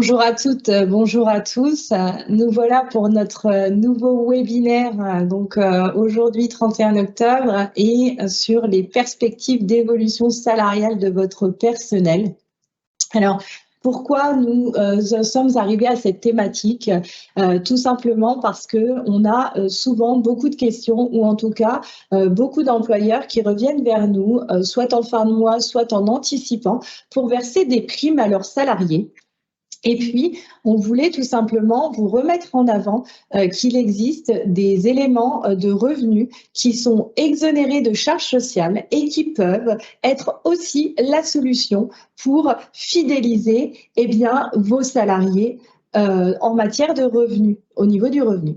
Bonjour à toutes, bonjour à tous. Nous voilà pour notre nouveau webinaire, aujourd'hui 31 octobre et sur les perspectives d'évolution salariale de votre personnel. Alors, pourquoi nous sommes arrivés à cette thématique? Tout simplement parce qu'on a souvent beaucoup de questions ou en tout cas beaucoup d'employeurs qui reviennent vers nous, soit en fin de mois, soit en anticipant, pour verser des primes à leurs salariés. Et puis, on voulait tout simplement vous remettre en avant qu'il existe des éléments de revenus qui sont exonérés de charges sociales et qui peuvent être aussi la solution pour fidéliser vos salariés en matière de revenus, au niveau du revenu.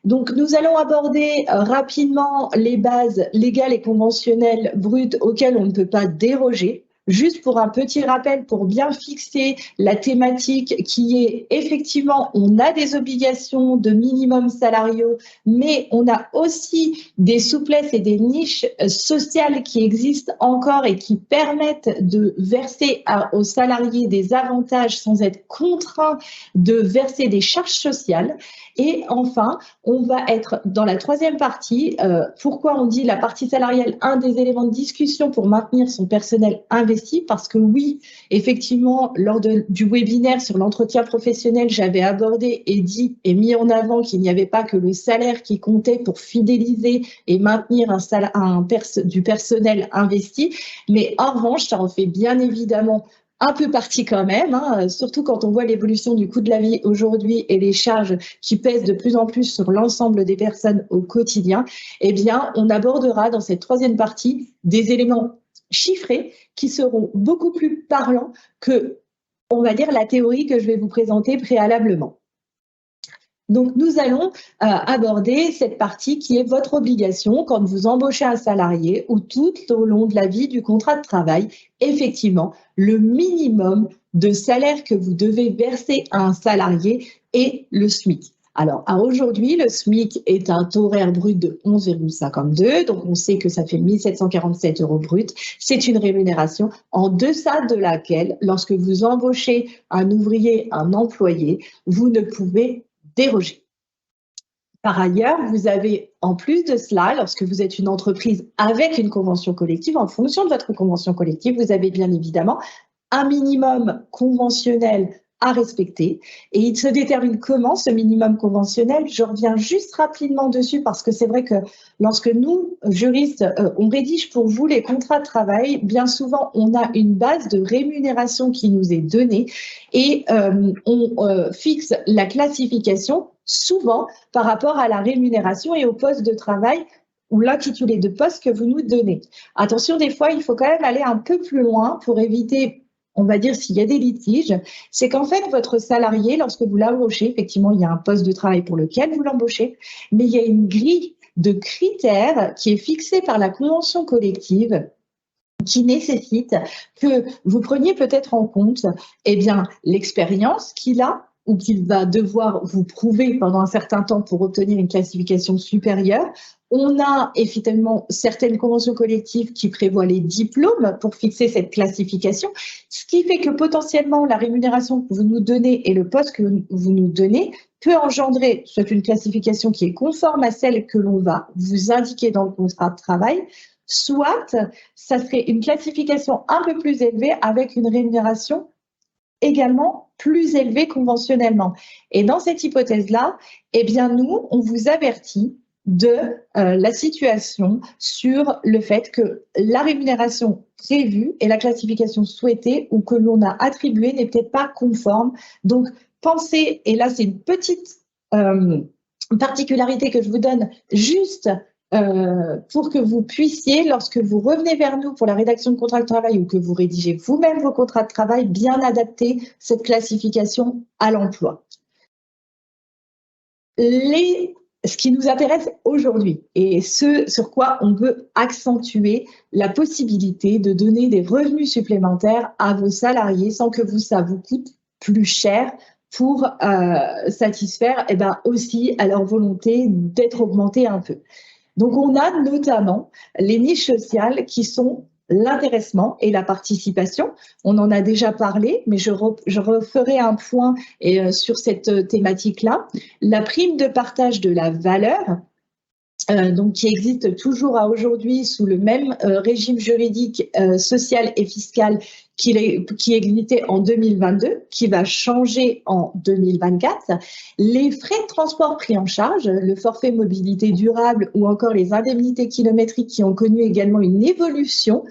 Donc, nous allons aborder rapidement les bases légales et conventionnelles brutes auxquelles on ne peut pas déroger. Juste pour un petit rappel, pour bien fixer la thématique qui est effectivement, on a des obligations de minimum salariaux, mais on a aussi des souplesses et des niches sociales qui existent encore et qui permettent de verser aux salariés des avantages sans être contraints de verser des charges sociales. Et enfin, on va être dans la troisième partie. Pourquoi on dit la partie salariale, un des éléments de discussion pour maintenir son personnel investi? Parce que oui, effectivement, lors du webinaire sur l'entretien professionnel, j'avais abordé et dit et mis en avant qu'il n'y avait pas que le salaire qui comptait pour fidéliser et maintenir du personnel investi. Mais en revanche, ça en fait bien évidemment un peu partie quand même, surtout quand on voit l'évolution du coût de la vie aujourd'hui et les charges qui pèsent de plus en plus sur l'ensemble des personnes au quotidien. Eh bien, on abordera dans cette troisième partie des éléments chiffrés qui seront beaucoup plus parlants que, on va dire, la théorie que je vais vous présenter préalablement. Donc, nous allons aborder cette partie qui est votre obligation quand vous embauchez un salarié ou tout au long de la vie du contrat de travail. Effectivement, le minimum de salaire que vous devez verser à un salarié est le SMIC. Alors, aujourd'hui, le SMIC est un taux horaire brut de 11,52, donc on sait que ça fait 1 747 € brut. C'est une rémunération en deçà de laquelle, lorsque vous embauchez un ouvrier, un employé, vous ne pouvez déroger. Par ailleurs, vous avez, en plus de cela, lorsque vous êtes une entreprise avec une convention collective, en fonction de votre convention collective, vous avez bien évidemment un minimum conventionnel à respecter. Et il se détermine comment, ce minimum conventionnel? Je reviens juste rapidement dessus parce que c'est vrai que lorsque nous, juristes, on rédige pour vous les contrats de travail, bien souvent, on a une base de rémunération qui nous est donnée et on fixe la classification souvent par rapport à la rémunération et au poste de travail ou l'intitulé de poste que vous nous donnez. Attention, des fois, il faut quand même aller un peu plus loin pour éviter, on va dire, s'il y a des litiges, c'est qu'en fait, votre salarié, lorsque vous l'embauchez, effectivement, il y a un poste de travail pour lequel vous l'embauchez, mais il y a une grille de critères qui est fixée par la convention collective qui nécessite que vous preniez peut-être en compte l'expérience qu'il a ou qu'il va devoir vous prouver pendant un certain temps pour obtenir une classification supérieure. On a effectivement certaines conventions collectives qui prévoient les diplômes pour fixer cette classification, ce qui fait que potentiellement la rémunération que vous nous donnez et le poste que vous nous donnez peut engendrer soit une classification qui est conforme à celle que l'on va vous indiquer dans le contrat de travail, soit ça serait une classification un peu plus élevée avec une rémunération également plus élevée conventionnellement. Et dans cette hypothèse-là, nous, on vous avertit de la situation sur le fait que la rémunération prévue et la classification souhaitée ou que l'on a attribuée n'est peut-être pas conforme. Donc, pensez, et là, c'est une petite particularité que je vous donne juste pour que vous puissiez, lorsque vous revenez vers nous pour la rédaction de contrat de travail ou que vous rédigez vous-même vos contrats de travail, bien adapter cette classification à l'emploi. Ce qui nous intéresse aujourd'hui et ce sur quoi on veut accentuer la possibilité de donner des revenus supplémentaires à vos salariés sans que ça vous coûte plus cher pour satisfaire aussi à leur volonté d'être augmentés un peu. Donc, on a notamment les niches sociales qui sont l'intéressement et la participation. On en a déjà parlé, mais je referai un point sur cette thématique-là. La prime de partage de la valeur, donc qui existe toujours à aujourd'hui sous le même régime juridique, social et fiscal qui existait en 2022, qui va changer en 2024. Les frais de transport pris en charge, le forfait mobilité durable ou encore les indemnités kilométriques qui ont connu également une évolution.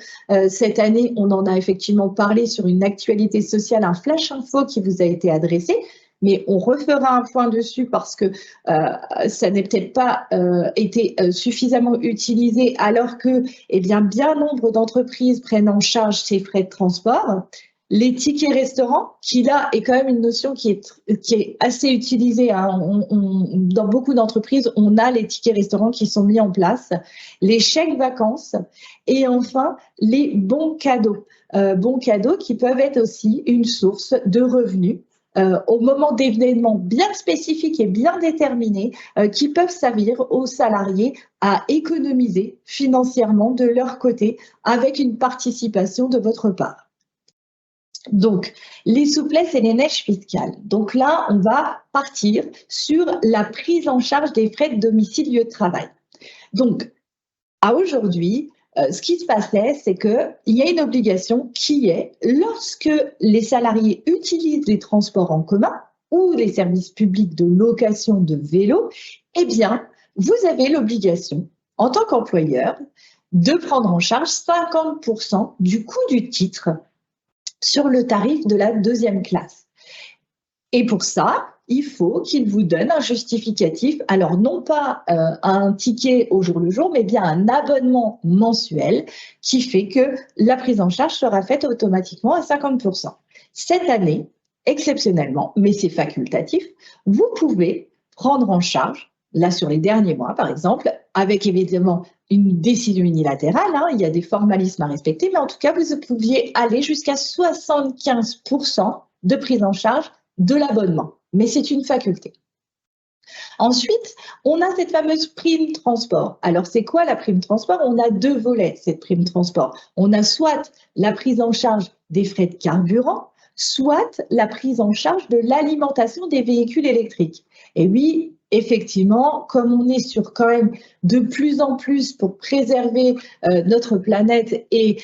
Cette année, on en a effectivement parlé sur une actualité sociale, un flash info qui vous a été adressé. Mais on refera un point dessus parce que ça n'est peut-être pas été suffisamment utilisé alors que bien nombre d'entreprises prennent en charge ces frais de transport. Les tickets restaurants, qui là est quand même une notion qui est assez utilisée. Hein. Dans beaucoup d'entreprises, on a les tickets restaurants qui sont mis en place, les chèques vacances et enfin les bons cadeaux. Bons cadeaux qui peuvent être aussi une source de revenus. Au moment d'événements bien spécifiques et bien déterminés qui peuvent servir aux salariés à économiser financièrement de leur côté avec une participation de votre part. Donc, les souplesses et les neiges fiscales. Donc là, on va partir sur la prise en charge des frais de domicile lieu de travail. Donc, à aujourd'hui, ce qui se passait, c'est qu'il y a une obligation qui est, lorsque les salariés utilisent les transports en commun ou les services publics de location de vélo, eh bien, vous avez l'obligation, en tant qu'employeur, de prendre en charge 50% du coût du titre sur le tarif de la deuxième classe. Et pour ça, il faut qu'il vous donne un justificatif, alors non pas un ticket au jour le jour, mais bien un abonnement mensuel qui fait que la prise en charge sera faite automatiquement à 50%. Cette année, exceptionnellement, mais c'est facultatif, vous pouvez prendre en charge, là sur les derniers mois par exemple, avec évidemment une décision unilatérale, hein, il y a des formalismes à respecter, mais en tout cas, vous pouviez aller jusqu'à 75% de prise en charge de l'abonnement. Mais c'est une faculté. Ensuite, on a cette fameuse prime transport. Alors, c'est quoi la prime transport? On a deux volets, cette prime transport. On a soit la prise en charge des frais de carburant, soit la prise en charge de l'alimentation des véhicules électriques. Et oui, effectivement, comme on est sur quand même de plus en plus pour préserver notre planète et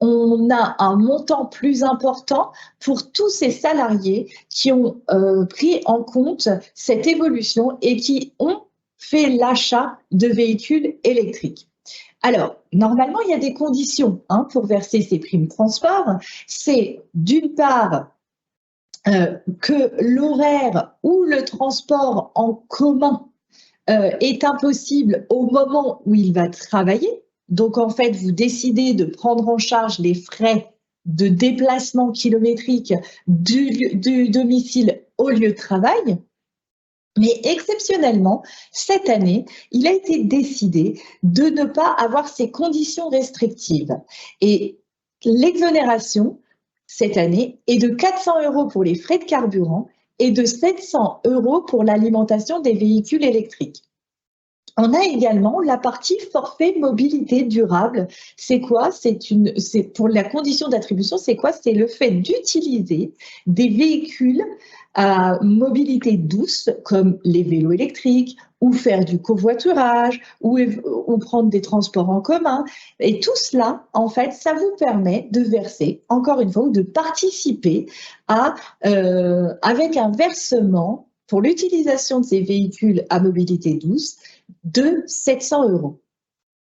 on a un montant plus important pour tous ces salariés qui ont pris en compte cette évolution et qui ont fait l'achat de véhicules électriques. Alors, normalement, il y a des conditions pour verser ces primes transport. C'est d'une part que l'horaire ou le transport en commun est impossible au moment où il va travailler. Donc, en fait, vous décidez de prendre en charge les frais de déplacement kilométrique du domicile au lieu de travail. Mais exceptionnellement, cette année, il a été décidé de ne pas avoir ces conditions restrictives. Et l'exonération, cette année, est de 400 € pour les frais de carburant et de 700 € pour l'alimentation des véhicules électriques. On a également la partie forfait mobilité durable. C'est quoi? C'est pour la condition d'attribution, c'est quoi? C'est le fait d'utiliser des véhicules à mobilité douce comme les vélos électriques ou faire du covoiturage ou prendre des transports en commun. Et tout cela, en fait, ça vous permet de verser, encore une fois, ou de participer avec un versement pour l'utilisation de ces véhicules à mobilité douce de 700 €.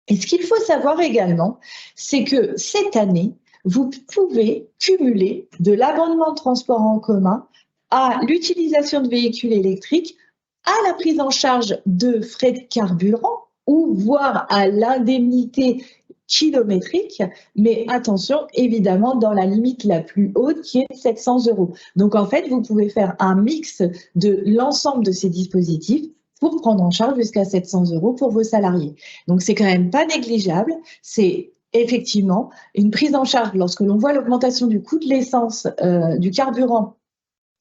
Et ce qu'il faut savoir également, c'est que cette année, vous pouvez cumuler de l'abonnement de transport en commun à l'utilisation de véhicules électriques, à la prise en charge de frais de carburant ou voire à l'indemnité kilométrique, mais attention, évidemment, dans la limite la plus haute qui est 700 €. Donc, en fait, vous pouvez faire un mix de l'ensemble de ces dispositifs pour prendre en charge jusqu'à 700 € pour vos salariés. Donc, c'est quand même pas négligeable. C'est effectivement une prise en charge lorsque l'on voit l'augmentation du coût de l'essence, du carburant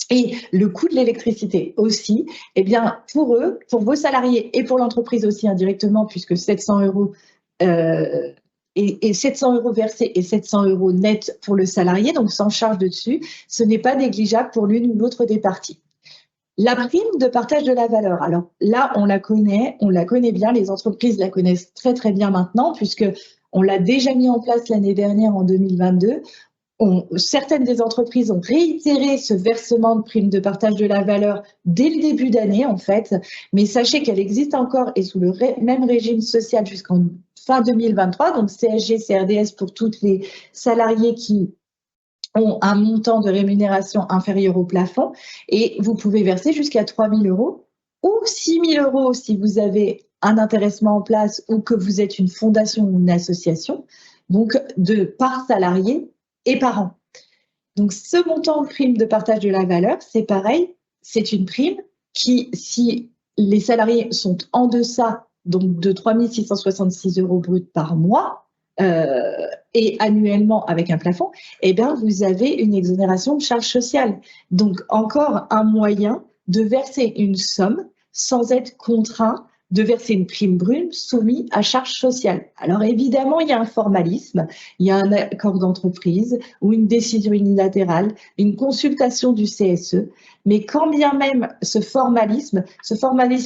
et le coût de l'électricité aussi, eh bien, pour eux, pour vos salariés et pour l'entreprise aussi indirectement, puisque 700 € et 700 € versés et 700 € net pour le salarié, donc sans charge dessus, ce n'est pas négligeable pour l'une ou l'autre des parties. La prime de partage de la valeur. Alors là, on la connaît bien, les entreprises la connaissent très très bien maintenant, puisque on l'a déjà mis en place l'année dernière en 2022. Certaines des entreprises ont réitéré ce versement de prime de partage de la valeur dès le début d'année, en fait. Mais sachez qu'elle existe encore et sous le même régime social jusqu'en fin 2023, donc CSG, CRDS pour tous les salariés qui ont un montant de rémunération inférieur au plafond, et vous pouvez verser jusqu'à 3 000 € ou 6 000 € si vous avez un intéressement en place ou que vous êtes une fondation ou une association, donc par salarié et par an. Donc ce montant de prime de partage de la valeur, c'est pareil, c'est une prime qui, si les salariés sont en deçà donc de 3 666 € bruts par mois, et annuellement avec un plafond, eh bien, vous avez une exonération de charges sociales. Donc, encore un moyen de verser une somme sans être contraint de verser une prime brune soumise à charges sociales. Alors, évidemment, il y a un formalisme, il y a un accord d'entreprise ou une décision unilatérale, une consultation du CSE, mais quand bien même ce formalisme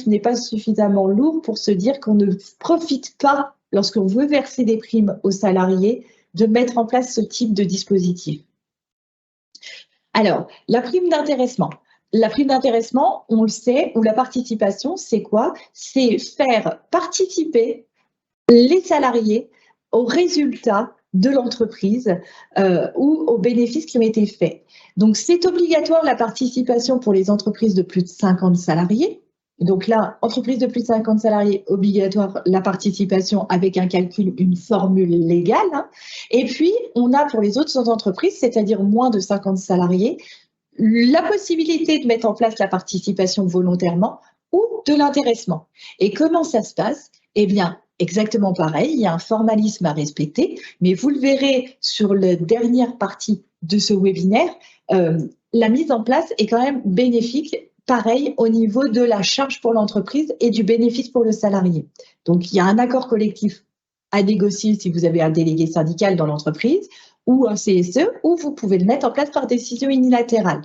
n'est pas suffisamment lourd pour se dire qu'on ne profite pas, lorsqu'on veut verser des primes aux salariés, de mettre en place ce type de dispositif. Alors, la prime d'intéressement. La prime d'intéressement, on le sait, ou la participation, c'est quoi? C'est faire participer les salariés aux résultats de l'entreprise ou aux bénéfices qui ont été faits. Donc, c'est obligatoire la participation pour les entreprises de plus de 50 salariés. Donc là, entreprise de plus de 50 salariés, obligatoire la participation avec un calcul, une formule légale. Et puis, on a pour les autres entreprises, c'est-à-dire moins de 50 salariés, la possibilité de mettre en place la participation volontairement ou de l'intéressement. Et comment ça se passe? Eh bien, exactement pareil, il y a un formalisme à respecter, mais vous le verrez sur la dernière partie de ce webinaire, la mise en place est quand même bénéfique, pareil au niveau de la charge pour l'entreprise et du bénéfice pour le salarié. Donc, il y a un accord collectif à négocier si vous avez un délégué syndical dans l'entreprise ou un CSE, ou vous pouvez le mettre en place par décision unilatérale.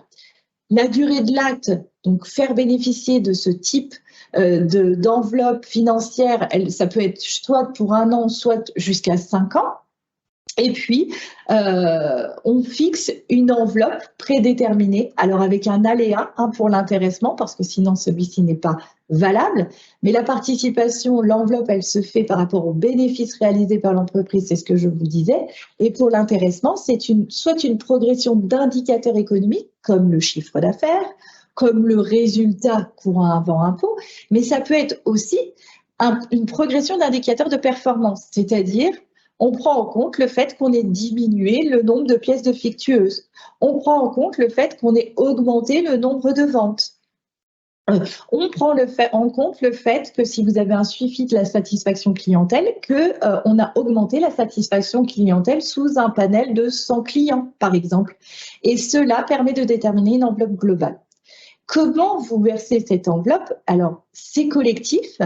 La durée de l'acte, donc faire bénéficier de ce type d'enveloppe financière, ça peut être soit pour 1 an, soit jusqu'à 5 ans. Et puis, on fixe une enveloppe prédéterminée, alors avec un aléa pour l'intéressement, parce que sinon celui-ci n'est pas valable. Mais la participation, l'enveloppe, elle se fait par rapport aux bénéfices réalisés par l'entreprise, c'est ce que je vous disais. Et pour l'intéressement, c'est soit une progression d'indicateurs économiques, comme le chiffre d'affaires, comme le résultat courant avant impôt, mais ça peut être aussi une progression d'indicateurs de performance, c'est-à-dire on prend en compte le fait qu'on ait diminué le nombre de pièces défectueuses. On prend en compte le fait qu'on ait augmenté le nombre de ventes. On prend en compte le fait que si vous avez un suivi de la satisfaction clientèle, qu'on a augmenté la satisfaction clientèle sous un panel de 100 clients, par exemple. Et cela permet de déterminer une enveloppe globale. Comment vous versez cette enveloppe? Alors, c'est collectif,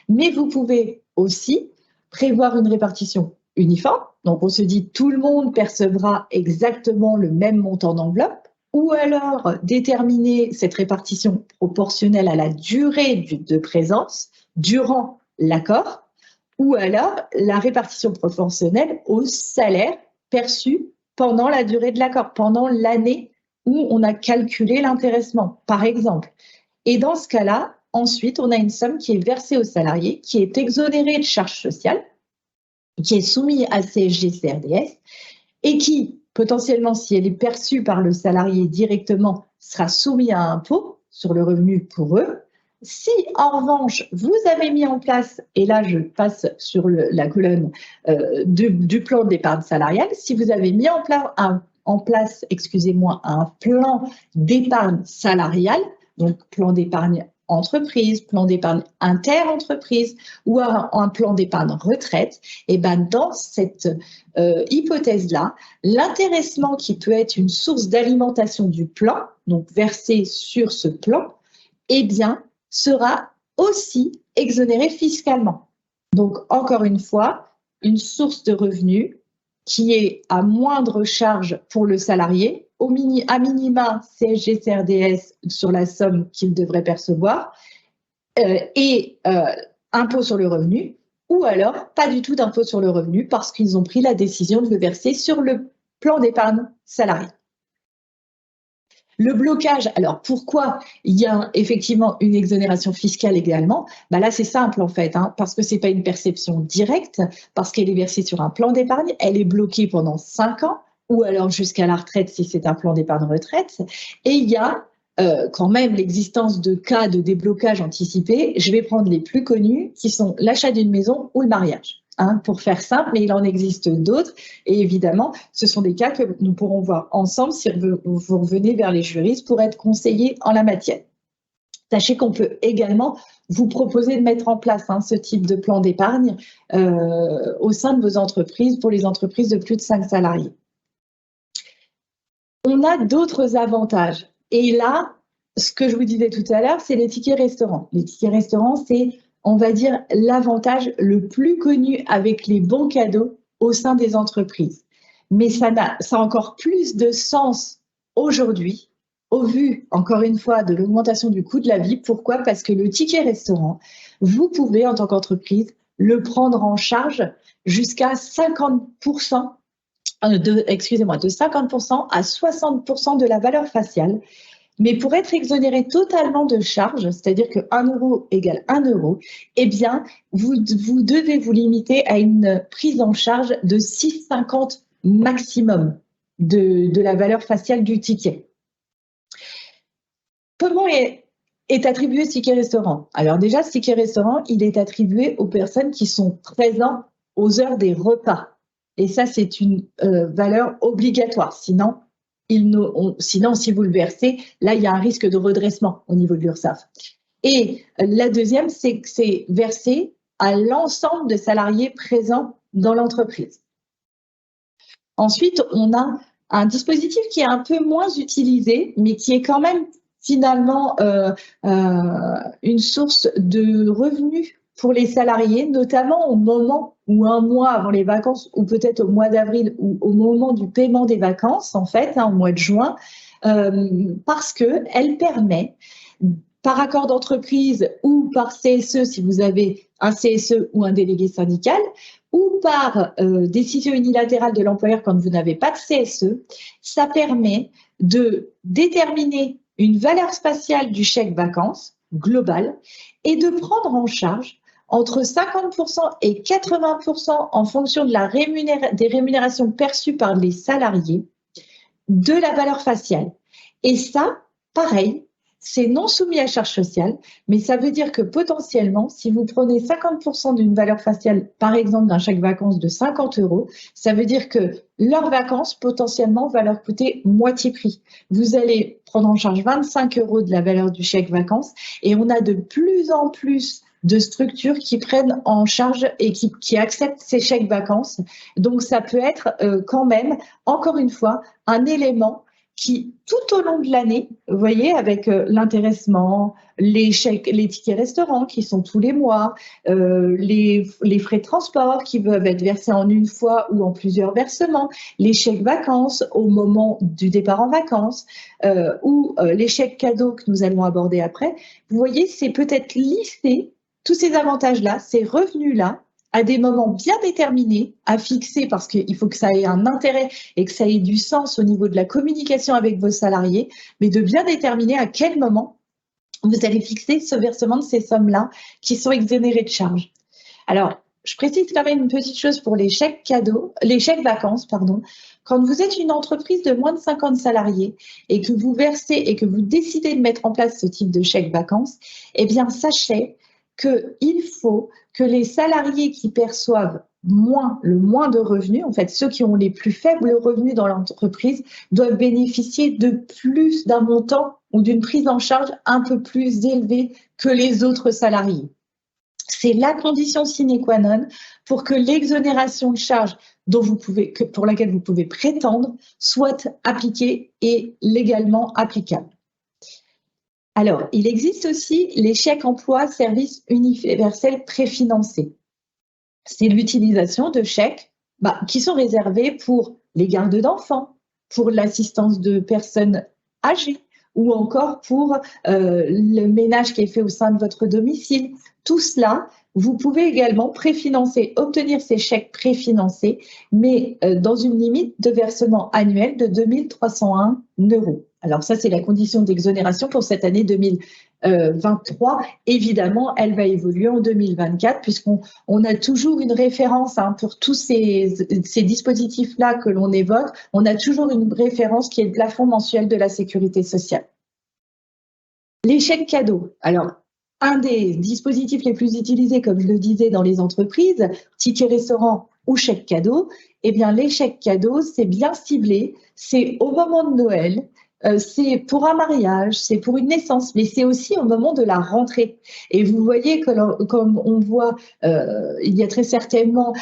mais vous pouvez aussi prévoir une répartition uniforme. Donc, on se dit tout le monde percevra exactement le même montant d'enveloppe, ou alors déterminer cette répartition proportionnelle à la durée de présence durant l'accord, ou alors la répartition proportionnelle au salaire perçu pendant la durée de l'accord, pendant l'année où on a calculé l'intéressement, par exemple. Et dans ce cas-là, ensuite, on a une somme qui est versée au salarié, qui est exonérée de charges sociales, qui est soumise à CSG, CRDS, et qui, potentiellement, si elle est perçue par le salarié directement, sera soumise à impôt sur le revenu pour eux. Si, en revanche, vous avez mis en place, et là, je passe sur la colonne du plan d'épargne salariale, si vous avez mis en place, excusez-moi, un plan d'épargne salariale, donc plan d'épargne entreprise, plan d'épargne inter-entreprise ou un plan d'épargne retraite, et ben dans cette hypothèse-là, l'intéressement qui peut être une source d'alimentation du plan, donc versé sur ce plan, eh bien, sera aussi exonéré fiscalement. Donc, encore une fois, une source de revenus qui est à moindre charge pour le salarié, à minima CSG, CRDS sur la somme qu'il devrait percevoir, et impôt sur le revenu, ou alors pas du tout d'impôt sur le revenu parce qu'ils ont pris la décision de le verser sur le plan d'épargne salarié. Le blocage, alors pourquoi il y a effectivement une exonération fiscale également? Là, c'est simple en fait, parce que ce n'est pas une perception directe, parce qu'elle est versée sur un plan d'épargne, elle est bloquée pendant 5 ans, ou alors jusqu'à la retraite si c'est un plan d'épargne retraite, et il y a quand même l'existence de cas de déblocage anticipé. Je vais prendre les plus connus, qui sont l'achat d'une maison ou le mariage. Pour faire simple, mais il en existe d'autres. Et évidemment, ce sont des cas que nous pourrons voir ensemble si vous revenez vers les juristes pour être conseillés en la matière. Sachez qu'on peut également vous proposer de mettre en place ce type de plan d'épargne au sein de vos entreprises pour les entreprises de plus de 5 salariés. On a d'autres avantages. Et là, ce que je vous disais tout à l'heure, c'est les tickets restaurants. Les tickets restaurants, c'est, on va dire, l'avantage le plus connu avec les bons cadeaux au sein des entreprises. Mais ça a encore plus de sens aujourd'hui, au vu, encore une fois, de l'augmentation du coût de la vie. Pourquoi? Parce que le ticket restaurant, vous pouvez, en tant qu'entreprise, le prendre en charge jusqu'à 50%, de 50% à 60% de la valeur faciale. Mais pour être exonéré totalement de charges, c'est-à-dire que 1 euro égale 1 euro, eh bien, vous devez vous limiter à une prise en charge de 6,50 maximum de la valeur faciale du ticket. Comment est attribué ce ticket restaurant? Alors déjà, ce ticket restaurant, il est attribué aux personnes qui sont présentes aux heures des repas. Et ça, c'est une valeur obligatoire. Sinon, si vous le versez, là, il y a un risque de redressement au niveau de l'URSSAF. Et la deuxième, c'est que c'est versé à l'ensemble des salariés présents dans l'entreprise. Ensuite, on a un dispositif qui est un peu moins utilisé, mais qui est quand même finalement une source de revenus pour les salariés, notamment au moment ou un mois avant les vacances, ou peut-être au mois d'avril, ou au moment du paiement des vacances, en fait, au mois de juin, parce qu'elle permet, par accord d'entreprise ou par CSE, si vous avez un CSE ou un délégué syndical, ou par décision unilatérale de l'employeur quand vous n'avez pas de CSE, ça permet de déterminer une valeur spatiale du chèque vacances global et de prendre en charge entre 50% et 80% en fonction de des rémunérations perçues par les salariés de la valeur faciale. Et ça, pareil, c'est non soumis à charge sociale, mais ça veut dire que potentiellement, si vous prenez 50% d'une valeur faciale, par exemple d'un chèque vacances de 50 euros, ça veut dire que leurs vacances, potentiellement, va leur coûter moitié prix. Vous allez prendre en charge 25 euros de la valeur du chèque vacances et on a de plus en plus de structures qui prennent en charge et qui acceptent ces chèques vacances. Donc, ça peut être quand même, encore une fois, un élément qui, tout au long de l'année, vous voyez, avec l'intéressement, les chèques, les tickets restaurants qui sont tous les mois, les frais de transport qui peuvent être versés en une fois ou en plusieurs versements, les chèques vacances au moment du départ en vacances, ou les chèques cadeaux que nous allons aborder après. Vous voyez, c'est peut-être listé tous ces avantages-là, ces revenus-là, à des moments bien déterminés, à fixer, parce qu'il faut que ça ait un intérêt et que ça ait du sens au niveau de la communication avec vos salariés, mais de bien déterminer à quel moment vous allez fixer ce versement de ces sommes-là qui sont exonérées de charges. Alors, je précise quand même une petite chose pour les chèques cadeaux, les chèques vacances, pardon. Quand vous êtes une entreprise de moins de 50 salariés et que vous versez et que vous décidez de mettre en place ce type de chèque vacances, eh bien, sachez qu'il faut que les salariés qui perçoivent le moins de revenus, en fait, ceux qui ont les plus faibles revenus dans l'entreprise, doivent bénéficier de plus d'un montant ou d'une prise en charge un peu plus élevée que les autres salariés. C'est la condition sine qua non pour que l'exonération de charges pour laquelle vous pouvez prétendre soit appliquée et légalement applicable. Alors, il existe aussi les chèques emploi services universels préfinancés. c'est l'utilisation de chèques qui sont réservés pour les gardes d'enfants, pour l'assistance de personnes âgées ou encore pour le ménage qui est fait au sein de votre domicile. Tout cela, vous pouvez également préfinancer, obtenir ces chèques préfinancés, mais dans une limite de versement annuel de 2 301 €. Alors ça, c'est la condition d'exonération pour cette année 2023. Évidemment, elle va évoluer en 2024 puisqu'on a toujours une référence pour tous ces dispositifs-là que l'on évoque. On a toujours une référence qui est le plafond mensuel de la sécurité sociale. Les chèques cadeaux. Alors, un des dispositifs les plus utilisés, comme je le disais, dans les entreprises, tickets restaurant ou chèques cadeaux, eh bien, les chèques cadeaux, c'est bien ciblé, c'est au moment de Noël, c'est pour un mariage, c'est pour une naissance, mais c'est aussi au moment de la rentrée. Et vous voyez que, comme on voit, il y a très certainement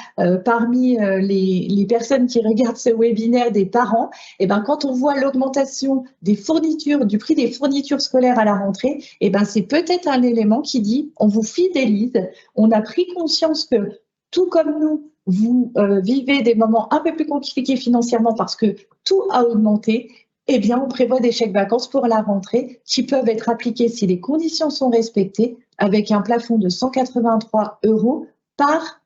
parmi les personnes qui regardent ce webinaire des parents, et ben, quand on voit l'augmentation des fournitures, du prix des fournitures scolaires à la rentrée, et ben, c'est peut-être un élément qui dit on vous fidélise, on a pris conscience que tout comme nous, vous vivez des moments un peu plus compliqués financièrement parce que tout a augmenté. Eh bien, on prévoit des chèques vacances pour la rentrée qui peuvent être appliqués si les conditions sont respectées avec un plafond de 183 € par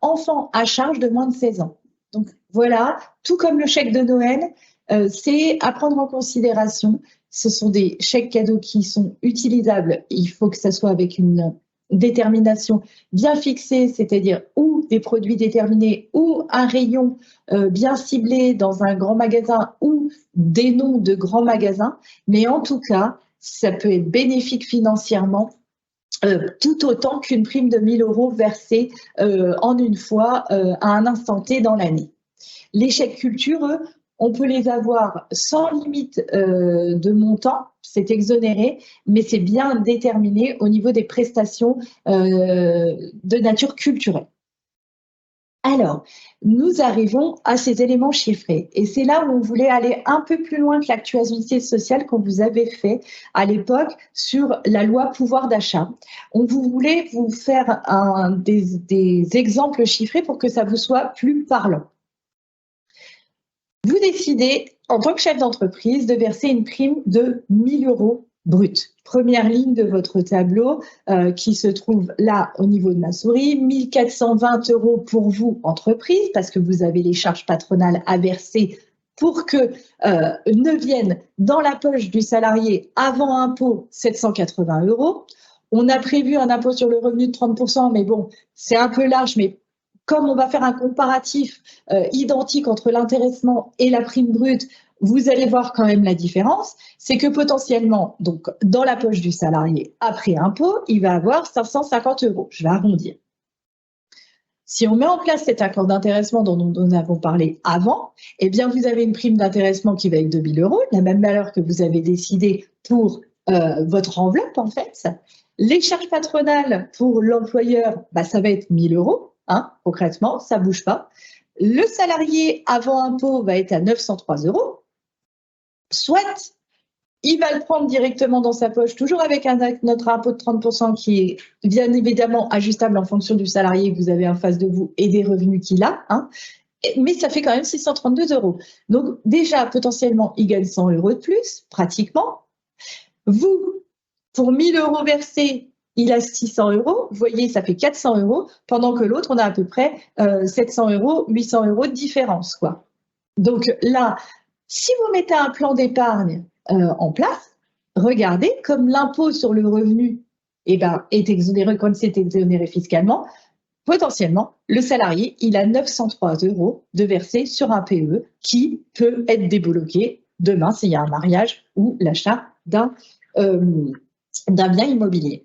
enfant à charge de moins de 16 ans. Donc voilà, tout comme le chèque de Noël, c'est à prendre en considération. Ce sont des chèques cadeaux qui sont utilisables. Il faut que ça soit avec une détermination bien fixée, c'est-à-dire ou des produits déterminés ou un rayon bien ciblé dans un grand magasin ou des noms de grands magasins. Mais en tout cas, ça peut être bénéfique financièrement tout autant qu'une prime de 1 000 € versée en une fois à un instant T dans l'année. Les chèques culture, eux, on peut les avoir sans limite de montant, c'est exonéré, mais c'est bien déterminé au niveau des prestations de nature culturelle. Alors, nous arrivons à ces éléments chiffrés et c'est là où on voulait aller un peu plus loin que l'actualité sociale qu'on vous avait fait à l'époque sur la loi pouvoir d'achat. On voulait vous faire des exemples chiffrés pour que ça vous soit plus parlant. Vous décidez, en tant que chef d'entreprise, de verser une prime de 1 000 € brut. Première ligne de votre tableau qui se trouve là au niveau de ma souris, 1 420 € pour vous, entreprise, parce que vous avez les charges patronales à verser pour que ne viennent dans la poche du salarié avant impôt 780 €. On a prévu un impôt sur le revenu de 30 %, mais bon, c'est un peu large, mais comme on va faire un comparatif identique entre l'intéressement et la prime brute, vous allez voir quand même la différence. C'est que potentiellement, donc, dans la poche du salarié, après impôt, il va avoir 550 €. Je vais arrondir. Si on met en place cet accord d'intéressement dont nous avons parlé avant, eh bien, vous avez une prime d'intéressement qui va être de 1 000 €, la même valeur que vous avez décidé pour votre enveloppe, en fait. Les charges patronales pour l'employeur, ça va être 1 000 €. Concrètement, ça ne bouge pas. Le salarié avant impôt va être à 903 €. Soit il va le prendre directement dans sa poche, toujours avec notre impôt de 30 % qui est bien évidemment ajustable en fonction du salarié que vous avez en face de vous et des revenus qu'il a. Mais ça fait quand même 632 €. Donc déjà, potentiellement, il gagne 100 € de plus, pratiquement. Vous, pour 1 000 € versés, il a 600 €, vous voyez, ça fait 400 €, pendant que l'autre, on a à peu près 700 €, 800 € de différence, quoi. Donc là, si vous mettez un plan d'épargne en place, regardez, comme l'impôt sur le revenu est exonéré quand c'est exonéré fiscalement, potentiellement, le salarié, il a 903 € de verser sur un PE qui peut être débloqué demain s'il y a un mariage ou l'achat d'un bien immobilier.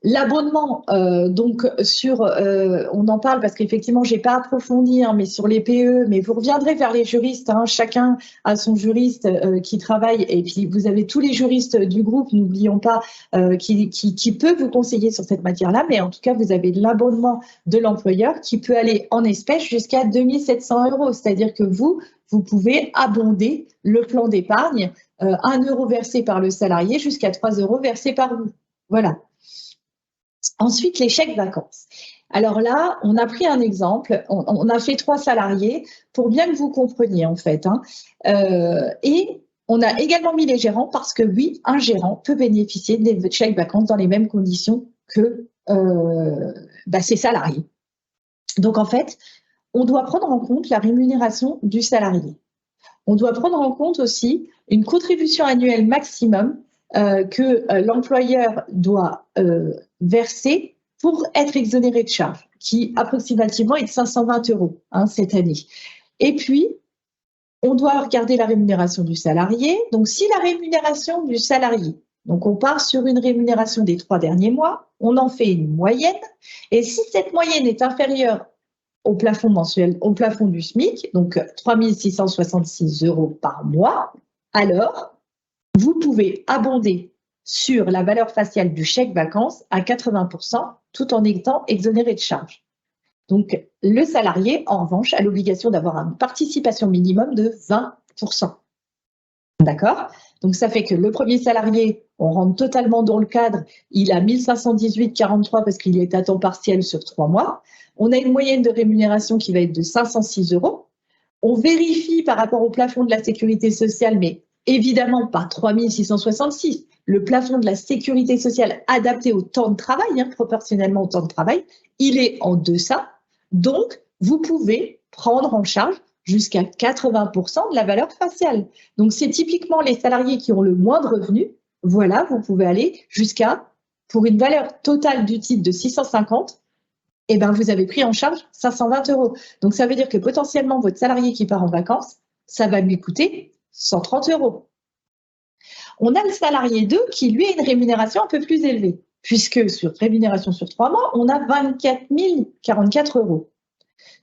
L'abonnement, donc on en parle parce qu'effectivement, j'ai pas approfondi, mais sur les PE, mais vous reviendrez vers les juristes, chacun a son juriste qui travaille, et puis vous avez tous les juristes du groupe, n'oublions pas, qui peut vous conseiller sur cette matière-là, mais en tout cas, vous avez l'abonnement de l'employeur qui peut aller en espèces jusqu'à 2 700 €, c'est-à-dire que vous pouvez abonder le plan d'épargne, 1 € versé par le salarié jusqu'à 3 € versés par vous. Voilà. Ensuite, les chèques vacances. Alors là, on a pris un exemple, on a fait 3 salariés pour bien que vous compreniez en fait. Et on a également mis les gérants parce que oui, un gérant peut bénéficier des chèques vacances dans les mêmes conditions que ses salariés. Donc en fait, on doit prendre en compte la rémunération du salarié. On doit prendre en compte aussi une contribution annuelle maximum que l'employeur doit verser pour être exonéré de charges, qui approximativement est de 520 € cette année. Et puis, on doit regarder la rémunération du salarié. Donc, si la rémunération du salarié, donc on part sur une rémunération des 3 derniers mois, on en fait une moyenne. Et si cette moyenne est inférieure au plafond mensuel, au plafond du SMIC, donc 3 666 € par mois, alors vous pouvez abonder sur la valeur faciale du chèque vacances à 80% tout en étant exonéré de charges. Donc, le salarié, en revanche, a l'obligation d'avoir une participation minimum de 20%. D'accord? Donc, ça fait que le premier salarié, on rentre totalement dans le cadre, il a 1518,43 parce qu'il est à temps partiel sur 3 mois. On a une moyenne de rémunération qui va être de 506 €. On vérifie par rapport au plafond de la sécurité sociale, mais évidemment pas 3 666. Le plafond de la sécurité sociale adapté au temps de travail, proportionnellement au temps de travail, il est en deçà. Donc, vous pouvez prendre en charge jusqu'à 80% de la valeur faciale. Donc, c'est typiquement les salariés qui ont le moins de revenus. Voilà, vous pouvez aller jusqu'à, pour une valeur totale du titre de 650, vous avez pris en charge 520 €. Donc, ça veut dire que potentiellement, votre salarié qui part en vacances, ça va lui coûter 130 €. On a le salarié 2 qui, lui, a une rémunération un peu plus élevée, puisque sur rémunération sur 3 mois, on a 24 044 €.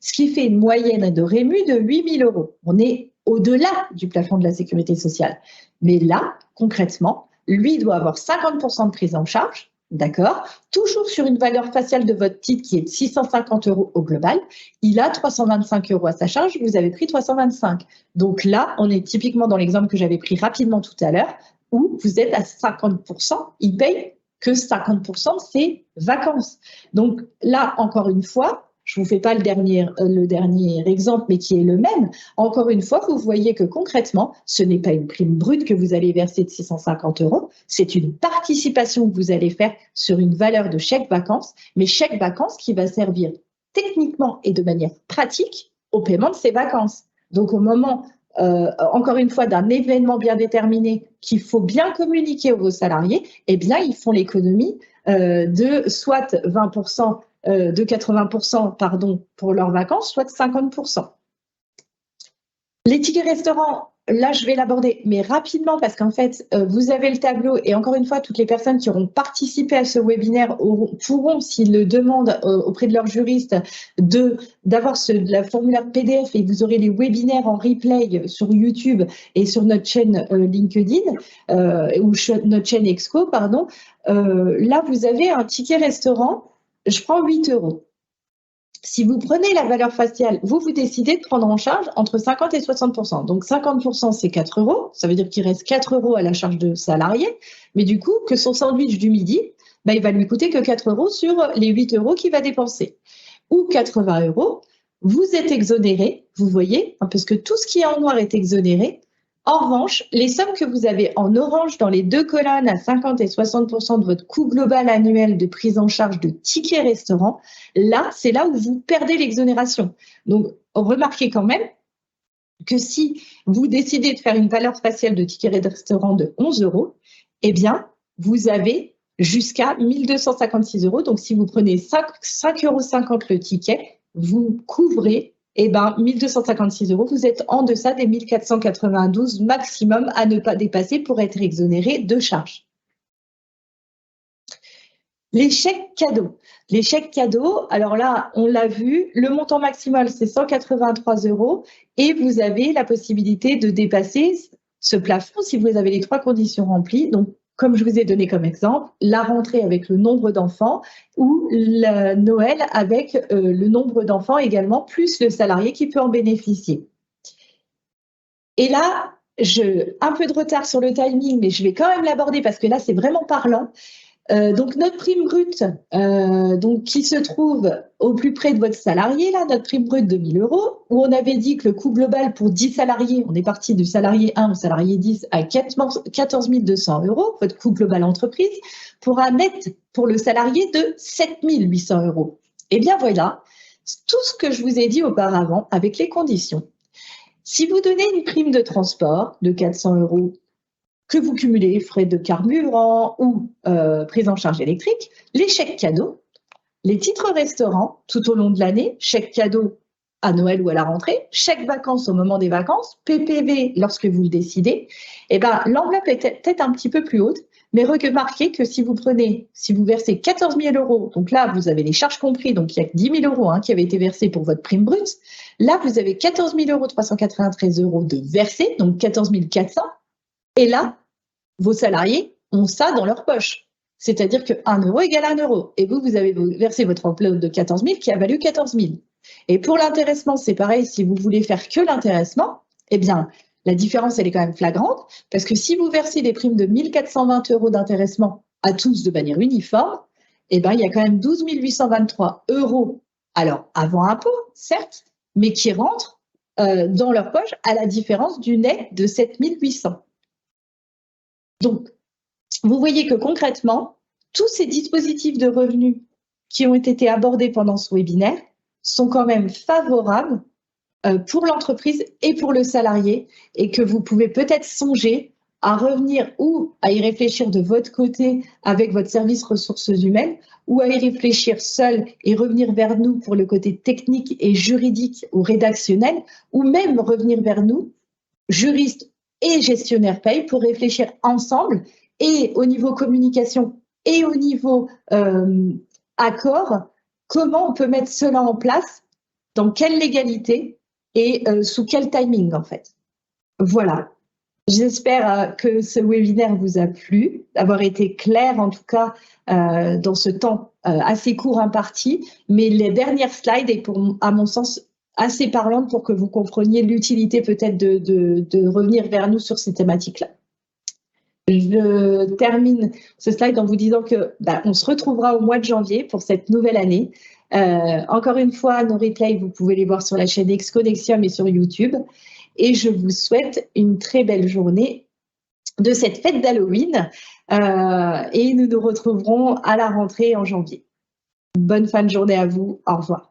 Ce qui fait une moyenne de rému de 8 000 €. On est au-delà du plafond de la sécurité sociale. Mais là, concrètement, lui doit avoir 50% de prise en charge, d'accord? Toujours sur une valeur faciale de votre titre qui est de 650 € au global. Il a 325 € à sa charge, vous avez pris 325. Donc là, on est typiquement dans l'exemple que j'avais pris rapidement tout à l'heure, où vous êtes à 50%, il paye que 50% de ses vacances. Donc là, encore une fois, je ne vous fais pas le dernier exemple, mais qui est le même. Encore une fois, vous voyez que concrètement, ce n'est pas une prime brute que vous allez verser de 650 €, c'est une participation que vous allez faire sur une valeur de chèque vacances, mais chèque vacances qui va servir techniquement et de manière pratique au paiement de ces vacances. Donc au moment, encore une fois, d'un événement bien déterminé qu'il faut bien communiquer aux salariés, eh bien, ils font l'économie de soit 20%, de 80% pour leurs vacances, soit de 50%. Les tickets restaurants, là, je vais l'aborder, mais rapidement, parce qu'en fait, vous avez le tableau, et encore une fois, toutes les personnes qui auront participé à ce webinaire pourront, s'ils le demandent auprès de leur juriste, d'avoir la formulaire PDF, et vous aurez les webinaires en replay sur YouTube et sur notre chaîne LinkedIn, ou notre chaîne Exco, pardon. Là, vous avez un ticket restaurant, je prends 8 €. Si vous prenez la valeur faciale, vous décidez de prendre en charge entre 50 et 60%. Donc 50%, c'est 4 €. Ça veut dire qu'il reste 4 € à la charge de salarié. Mais du coup, que son sandwich du midi, il va lui coûter que 4 € sur les 8 € qu'il va dépenser. Ou 80 €, vous êtes exonéré, vous voyez, parce que tout ce qui est en noir est exonéré. En revanche, les sommes que vous avez en orange dans les deux colonnes à 50 et 60% de votre coût global annuel de prise en charge de tickets restaurant, là, c'est là où vous perdez l'exonération. Donc, remarquez quand même que si vous décidez de faire une valeur faciale de tickets restaurant de 11 €, eh bien, vous avez jusqu'à 1 256 €. Donc, si vous prenez 5,50 € le ticket, vous couvrez 1 256 €, vous êtes en deçà des 1 492 maximum à ne pas dépasser pour être exonéré de charges. Les chèques cadeaux. Les chèques cadeaux, alors là, on l'a vu, le montant maximal, c'est 183 € et vous avez la possibilité de dépasser ce plafond si vous avez les 3 conditions remplies. Donc, comme je vous ai donné comme exemple, la rentrée avec le nombre d'enfants ou le Noël avec le nombre d'enfants également, plus le salarié qui peut en bénéficier. Et là, un peu de retard sur le timing, mais je vais quand même l'aborder parce que là, c'est vraiment parlant. Donc notre prime brute, donc qui se trouve au plus près de votre salarié, là, notre prime brute de 1 000 €, où on avait dit que le coût global pour 10 salariés, on est parti du salarié 1 au salarié 10 à 14 200 €, votre coût global entreprise, pour un net pour le salarié de 7 800 €. Eh bien voilà, tout ce que je vous ai dit auparavant avec les conditions. Si vous donnez une prime de transport de 400 €, que vous cumulez frais de carburant ou prise en charge électrique, les chèques cadeaux, les titres restaurants tout au long de l'année, chèques cadeaux à Noël ou à la rentrée, chèques vacances au moment des vacances, PPV lorsque vous le décidez, eh ben, l'enveloppe est peut-être un petit peu plus haute, mais remarquez que si vous versez 14 000 €, donc là, vous avez les charges compris, donc il n'y a que 10 000 € qui avaient été versés pour votre prime brute. Là, vous avez 14 393 € de versés, donc 14 400. Et là, vos salariés ont ça dans leur poche. C'est-à-dire que 1 € égale 1 €. Et vous avez versé votre enveloppe de 14 000 qui a valu 14 000. Et pour l'intéressement, c'est pareil. Si vous voulez faire que l'intéressement, eh bien, la différence, elle est quand même flagrante. Parce que si vous versez des primes de 1 420 € d'intéressement à tous de manière uniforme, eh bien, il y a quand même 12 823 €, alors avant impôt, certes, mais qui rentrent dans leur poche à la différence du net de 7 800. Donc, vous voyez que concrètement, tous ces dispositifs de revenus qui ont été abordés pendant ce webinaire sont quand même favorables pour l'entreprise et pour le salarié, et que vous pouvez peut-être songer à revenir ou à y réfléchir de votre côté avec votre service ressources humaines, ou à y réfléchir seul et revenir vers nous pour le côté technique et juridique ou rédactionnel, ou même revenir vers nous, juristes et gestionnaires paye, pour réfléchir ensemble, et au niveau communication et au niveau accord, comment on peut mettre cela en place, dans quelle légalité et sous quel timing en fait. Voilà. J'espère que ce webinaire vous a plu, d'avoir été clair en tout cas dans ce temps assez court imparti, mais les dernières slides est à mon sens assez parlante pour que vous compreniez l'utilité peut-être de revenir vers nous sur ces thématiques-là. Je termine ce slide en vous disant que on se retrouvera au mois de janvier pour cette nouvelle année. Encore une fois, nos replays, vous pouvez les voir sur la chaîne X-Connexium et sur YouTube. Et je vous souhaite une très belle journée de cette fête d'Halloween. Et nous nous retrouverons à la rentrée en janvier. Bonne fin de journée à vous. Au revoir.